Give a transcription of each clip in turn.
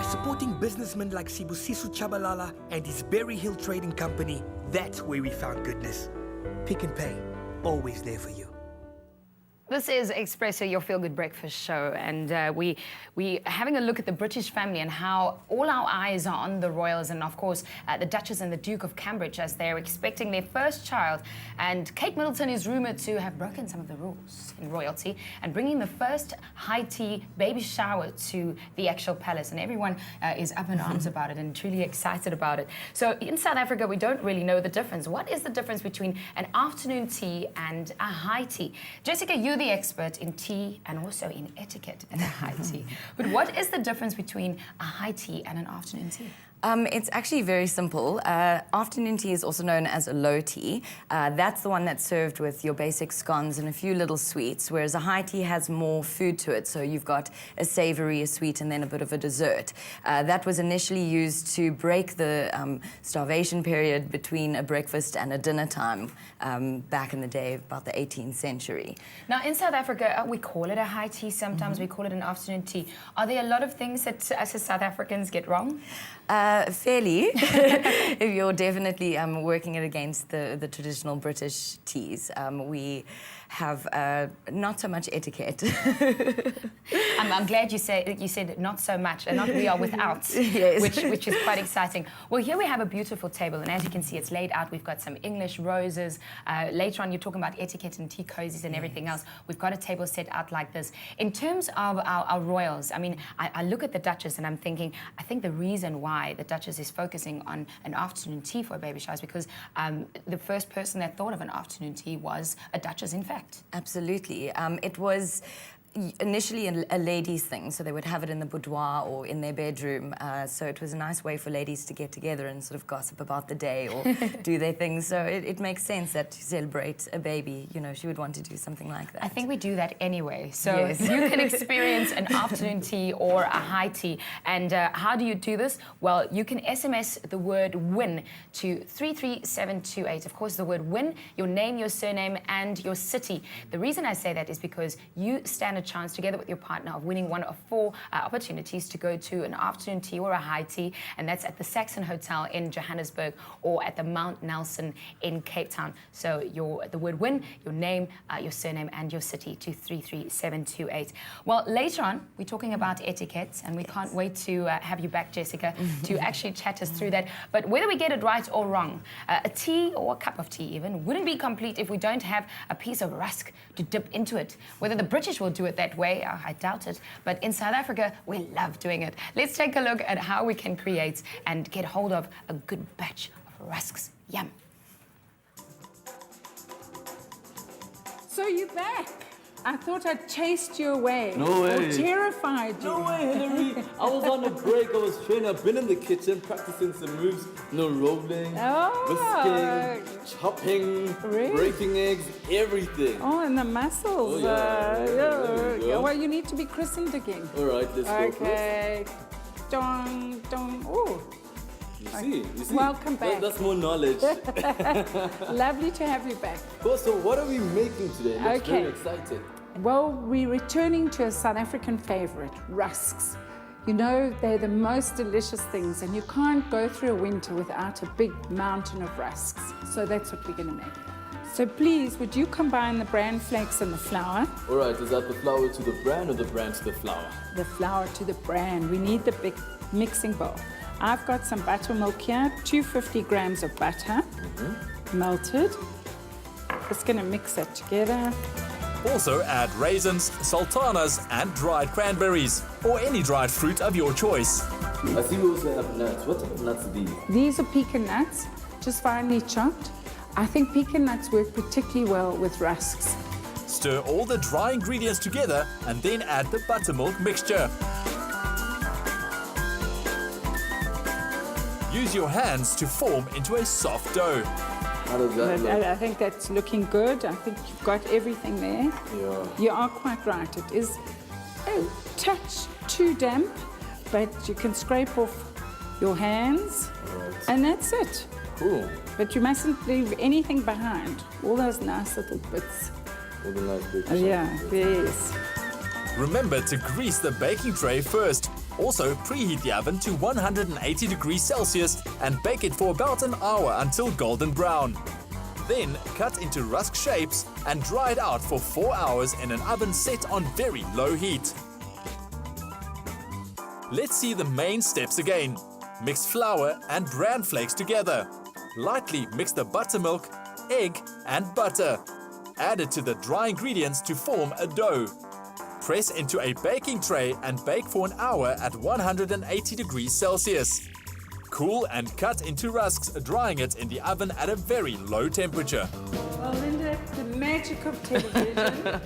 By supporting businessmen like Sibusiso Chabalala and his Berry Hill Trading Company, that's where we found goodness. Pick and Pay, always there for you. This is Espresso, your feel-good breakfast show, and we having a look at the British family and how all our eyes are on the royals, and of course the Duchess and the Duke of Cambridge as they're expecting their first child. And Kate Middleton is rumoured to have broken some of the rules in royalty and bringing the first high tea baby shower to the actual palace, and everyone is up in arms about it and truly excited about it. So in South Africa, we don't really know the difference. What is the difference between an afternoon tea and a high tea? Jessica, you're the expert in tea and also in etiquette at a high tea. But what is the difference between a high tea and an afternoon tea? It's actually very simple. Afternoon tea is also known as a low tea. That's the one that's served with your basic scones and a few little sweets, whereas a high tea has more food to it. So you've got a savoury, a sweet, and then a bit of a dessert. That was initially used to break the starvation period between a breakfast and a dinner time back in the day, about the 18th century. Now, in South Africa, we call it a high tea sometimes, we call it an afternoon tea. Are there a lot of things that us as South Africans get wrong? Fairly. You're definitely working it against the traditional British teas. We have not so much etiquette. I'm glad you said not so much, and not we are without, yes. which is quite exciting. Well, here we have a beautiful table, and as you can see, it's laid out. We've got some English roses. Later on, you're talking about etiquette and tea cozies and everything else. We've got a table set out like this. In terms of our royals, I mean, I look at the Duchess and I'm thinking, I think the reason why the Duchess is focusing on an afternoon tea for a baby shower is because the first person that thought of an afternoon tea was a Duchess, in fact. Absolutely. It was initially a ladies' thing, so they would have it in the boudoir or in their bedroom. So it was a nice way for ladies to get together and sort of gossip about the day or do their things. So it makes sense that to celebrate a baby, you know, she would want to do something like that. I think we do that anyway. So yes. You can experience an afternoon tea or a high tea. And how do you do this? Well, you can SMS the word WIN to 33728. Of course, the word WIN, your name, your surname, and your city. The reason I say that is because you stand a chance together with your partner of winning one of 4 opportunities to go to an afternoon tea or a high tea, and that's at the Saxon Hotel in Johannesburg or at the Mount Nelson in Cape Town. So the word WIN, your name, your surname, and your city to 33728. Well, later on, we're talking about etiquette, and we can't wait to have you back, Jessica, to actually chat us through that. But whether we get it right or wrong, a tea or a cup of tea even wouldn't be complete if we don't have a piece of rusk to dip into it. Whether the British will do it that way, I doubt it. But in South Africa, we love doing it. Let's take a look at how we can create and get hold of a good batch of rusks. Yum. So you're back. I thought I'd chased you away. No way. Or terrified you. No way, Hillary. I was on a break. I was training. I've been in the kitchen practicing some moves. No rolling, whisking, chopping, Really? breaking eggs, everything. Oh, and the muscles. Oh, yeah. There we go. Well, you need to be christened again. All right, let's go for it. Okay. Dong, dong. Oh, You see? Welcome back. That's more knowledge. lovely to have you back. Cool, so what are we making today? Looks Okay. very exciting. Well, we're returning to a South African favorite, rusks. You know, they're the most delicious things, and you can't go through a winter without a big mountain of rusks. So that's what we're going to make. So please, would you combine the bran flakes and the flour? All right, is that the flour to the bran or the bran to the flour? The flour to the bran. We need the big mixing bowl. I've got some buttermilk here, 250 grams of butter, melted. Just going to mix that together. Also add raisins, sultanas and dried cranberries, or any dried fruit of your choice. I see we also have nuts. What type of nuts are these? These are pecan nuts, just finely chopped. I think pecan nuts work particularly well with rusks. Stir all the dry ingredients together and then add the buttermilk mixture. Use your hands to form into a soft dough. How does that look? I think that's looking good. I think you've got everything there. Yeah. You are quite right. It is a touch too damp, but you can scrape off your hands, Right. and that's it. Cool. But you mustn't leave anything behind. All those nice little bits. All the nice big Oh, yeah, chunks. yes. Remember to grease the baking tray first. Also, preheat the oven to 180 degrees Celsius and bake it for about an hour until golden brown. Then, cut into rusk shapes and dry it out for 4 hours in an oven set on very low heat. Let's see the main steps again. Mix flour and bran flakes together. Lightly mix the buttermilk, egg and butter. Add it to the dry ingredients to form a dough. Press into a baking tray and bake for an hour at 180 degrees Celsius. Cool and cut into rusks, drying it in the oven at a very low temperature. Well, Linda, the magic of television.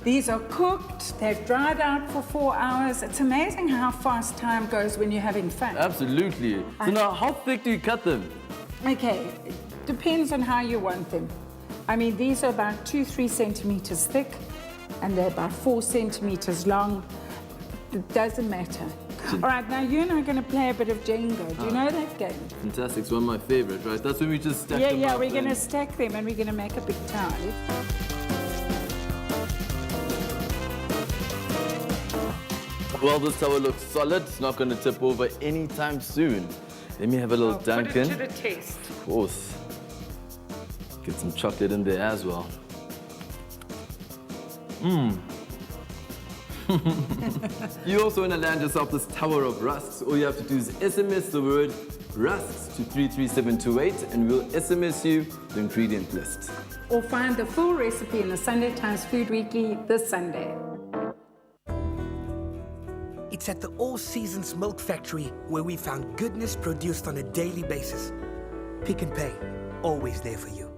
These are cooked, they've dried out for 4 hours. It's amazing how fast time goes when you're having fun. Absolutely. So now, how thick do you cut them? Okay, it depends on how you want them. I mean, these are about 2-3 centimeters thick, and they're about 4 centimeters long. It doesn't matter. All right, now you and I are going to play a bit of Jenga. Do you know that game? Fantastic. It's one of my favorite, right? That's when we just stack them Yeah, up we're going to and- stack them and we're going to make a big tower. Well, this tower looks solid. It's not going to tip over anytime soon. Let me have a little dunk in. Put it to the test. Of course. Get some chocolate in there as well. You also want to land yourself this tower of rusks. All you have to do is SMS the word rusks to 33728 and we'll SMS you the ingredient list. Or find the full recipe in the Sunday Times Food Weekly this Sunday. It's at the All Seasons Milk Factory where we found goodness produced on a daily basis. Pick and Pay, always there for you.